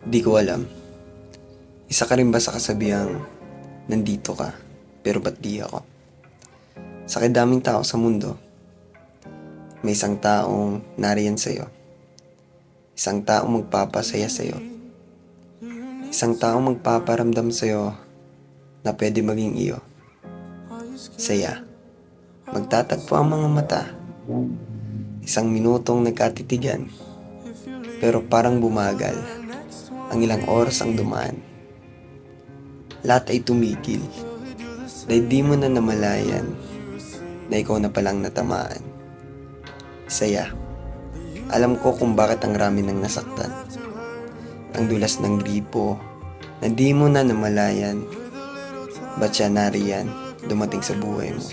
Di ko alam. Isa ka rin ba sa kasabihang nandito ka, pero ba't di ako? Sa kadaming tao sa mundo, may isang taong nariyan sa'yo. Isang taong magpapasaya sa'yo. Isang taong magpaparamdam sa'yo na pwede maging iyo. Saya. Magtatagpo ang mga mata. Isang minutong nagkatitigan. Pero parang bumagal. Ang ilang oras ang dumaan. Lahat ay tumigil. Dahil di mo na namalayan na ikaw na palang natamaan. Saya. Alam ko kung bakit ang rami ng nasaktan. Ang dulas ng gripo na di mo na namalayan. Ba't siya nariyan dumating sa buhay mo?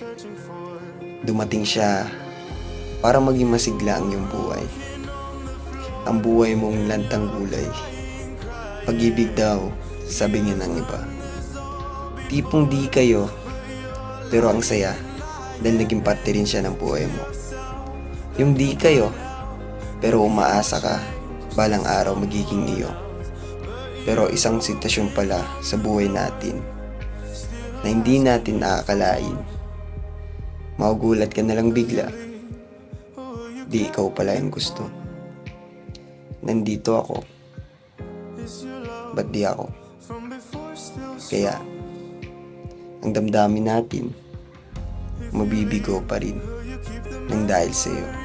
Dumating siya para maging masigla ang iyong buhay. Ang buhay mong lantang gulay. Pag-ibig daw, sabi niya ng iba. Tipong di kayo, pero ang saya dahil naging parte rin siya ng buhay mo. Yung di kayo, pero umaasa ka, balang araw magiging iyo. Pero isang sitwasyon pala sa buhay natin na hindi natin aakalain. Magugulat ka na lang bigla. Di ikaw pala yung gusto. Nandito ako. Ba't di ako? Kaya, ang damdamin natin, mabibigo pa rin ng dahil sa'yo.